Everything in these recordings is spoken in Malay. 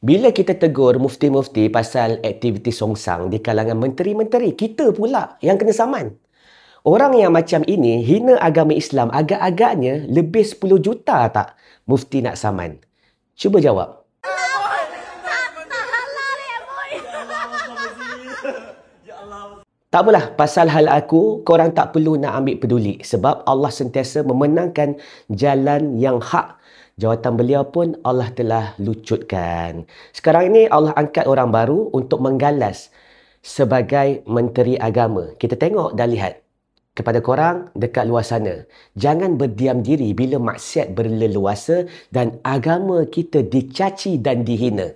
Bila kita tegur mufti-mufti pasal aktiviti songsang di kalangan menteri-menteri, kita pula yang kena saman. Orang yang macam ini hina agama Islam, agak-agaknya lebih 10 juta tak mufti nak saman? Cuba jawab. Tak apalah, pasal hal aku, korang tak perlu nak ambil peduli sebab Allah sentiasa memenangkan jalan yang hak. Jawatan beliau pun Allah telah lucutkan. Sekarang ini Allah angkat orang baru untuk menggalas sebagai menteri agama. Kita tengok dan lihat. Kepada korang dekat luar sana, jangan berdiam diri bila maksiat berleluasa dan agama kita dicaci dan dihina.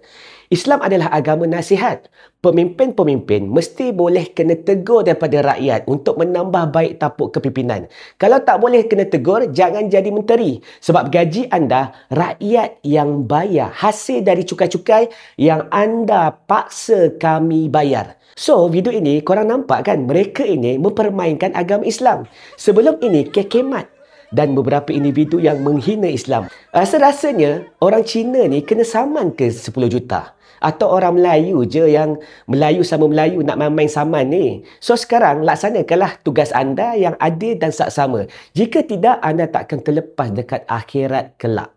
Islam adalah agama nasihat. Pemimpin-pemimpin mesti boleh kena tegur daripada rakyat untuk menambah baik tapuk kepimpinan. Kalau tak boleh kena tegur, jangan jadi menteri. Sebab gaji anda, rakyat yang bayar. Hasil dari cukai-cukai yang anda paksa kami bayar. So, video ini korang nampak kan? Mereka ini mempermainkan agama Islam. Sebelum ini, kekemat dan beberapa individu yang menghina Islam. Rasa-rasanya orang Cina ni kena saman ke 10 juta? Atau orang Melayu je yang Melayu sama Melayu nak main-main saman ni? So sekarang laksanakanlah tugas anda yang adil dan saksama. Jika tidak, anda takkan terlepas dekat akhirat kelak.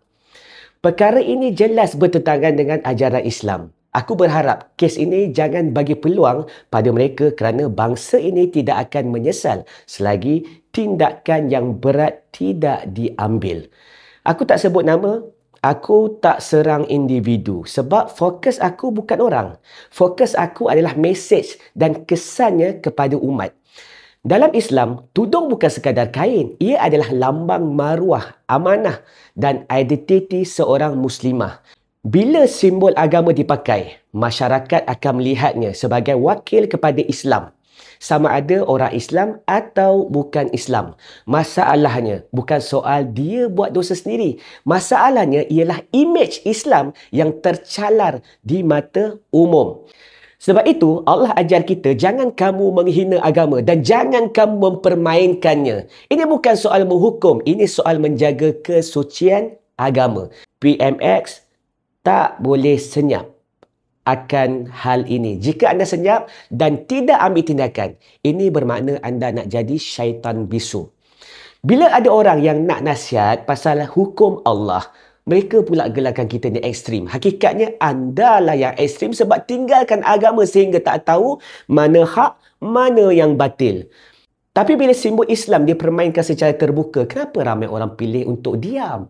Perkara ini jelas bertentangan dengan ajaran Islam. Aku berharap kes ini jangan bagi peluang pada mereka kerana bangsa ini tidak akan menyesal selagi tindakan yang berat tidak diambil. Aku tak sebut nama, aku tak serang individu sebab fokus aku bukan orang. Fokus aku adalah mesej dan kesannya kepada umat. Dalam Islam, tudung bukan sekadar kain. Ia adalah lambang maruah, amanah dan identiti seorang muslimah. Bila simbol agama dipakai, masyarakat akan melihatnya sebagai wakil kepada Islam. Sama ada orang Islam atau bukan Islam. Masalahnya bukan soal dia buat dosa sendiri. Masalahnya ialah imej Islam yang tercalar di mata umum. Sebab itu Allah ajar kita jangan kamu menghina agama dan jangan kamu mempermainkannya. Ini bukan soal menghukum, ini soal menjaga kesucian agama. PMX tak boleh senyap akan hal ini. Jika anda senyap dan tidak ambil tindakan, ini bermakna anda nak jadi syaitan bisu. Bila ada orang yang nak nasihat pasal hukum Allah, mereka pula gelarkan kita ni ekstrim. Hakikatnya anda lah yang ekstrim sebab tinggalkan agama sehingga tak tahu mana hak, mana yang batil. Tapi bila simbol Islam dipermainkan secara terbuka, kenapa ramai orang pilih untuk diam?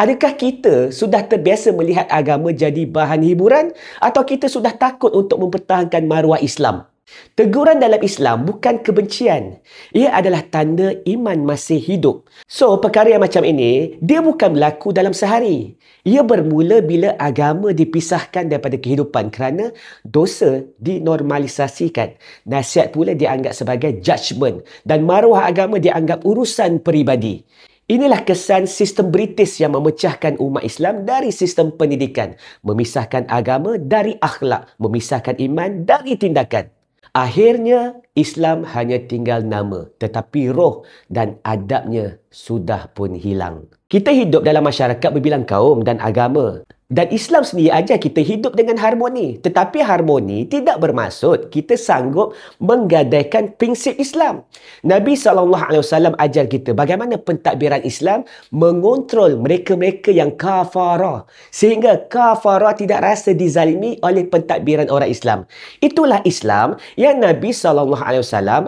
Adakah kita sudah terbiasa melihat agama jadi bahan hiburan atau kita sudah takut untuk mempertahankan maruah Islam? Teguran dalam Islam bukan kebencian. Ia adalah tanda iman masih hidup. So, perkara yang macam ini, dia bukan berlaku dalam sehari. Ia bermula bila agama dipisahkan daripada kehidupan kerana dosa dinormalisasikan. Nasihat pula dianggap sebagai judgement dan maruah agama dianggap urusan peribadi. Inilah kesan sistem British yang memecahkan umat Islam dari sistem pendidikan. Memisahkan agama dari akhlak. Memisahkan iman dari tindakan. Akhirnya, Islam hanya tinggal nama. Tetapi roh dan adabnya sudah pun hilang. Kita hidup dalam masyarakat berbilang kaum dan agama. Dan Islam sendiri ajar kita hidup dengan harmoni. Tetapi harmoni tidak bermaksud kita sanggup menggadaikan prinsip Islam. Nabi SAW ajar kita bagaimana pentadbiran Islam mengontrol mereka-mereka yang kafara. Sehingga kafara tidak rasa dizalimi oleh pentadbiran orang Islam. Itulah Islam yang Nabi SAW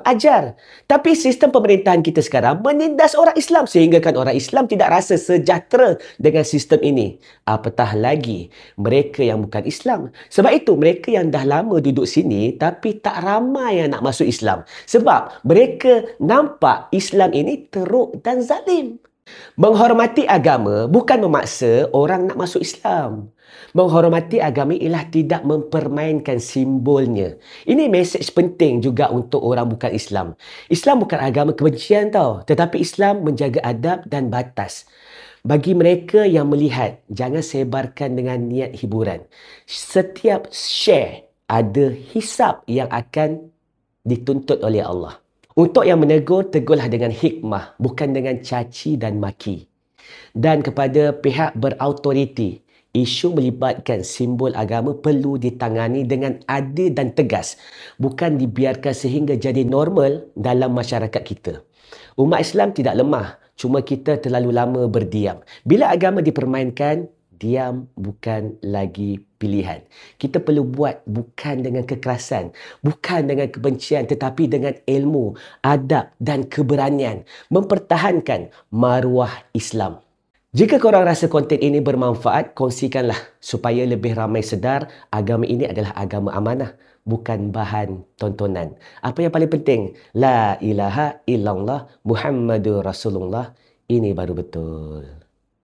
ajar. Tapi sistem pemerintahan kita sekarang menindas orang Islam. Sehingga kan orang Islam tidak rasa sejahtera dengan sistem ini. Apatah lagi mereka yang bukan Islam. Sebab itu mereka yang dah lama duduk sini tapi tak ramai yang nak masuk Islam. Sebab mereka nampak Islam ini teruk dan zalim. Menghormati agama bukan memaksa orang nak masuk Islam. Menghormati agama ialah tidak mempermainkan simbolnya. Ini mesej penting juga untuk orang bukan Islam. Islam bukan agama kebencian tau. Tetapi Islam menjaga adab dan batas. Bagi mereka yang melihat, jangan sebarkan dengan niat hiburan. Setiap share ada hisab yang akan dituntut oleh Allah. Untuk yang menegur, tegurlah dengan hikmah, bukan dengan caci dan maki. Dan kepada pihak berautoriti, Isu melibatkan simbol agama perlu ditangani dengan adil dan tegas, bukan dibiarkan sehingga jadi normal dalam masyarakat kita. Umat Islam tidak lemah, cuma kita terlalu lama berdiam. Bila agama dipermainkan, diam bukan lagi pilihan. Kita perlu buat bukan dengan kekerasan, bukan dengan kebencian, tetapi dengan ilmu, adab dan keberanian mempertahankan maruah Islam. Jika korang rasa konten ini bermanfaat, kongsikanlah supaya lebih ramai sedar agama ini adalah agama amanah, bukan bahan tontonan. Apa yang paling penting? La ilaha illallah Muhammadur Rasulullah. Ini baru betul.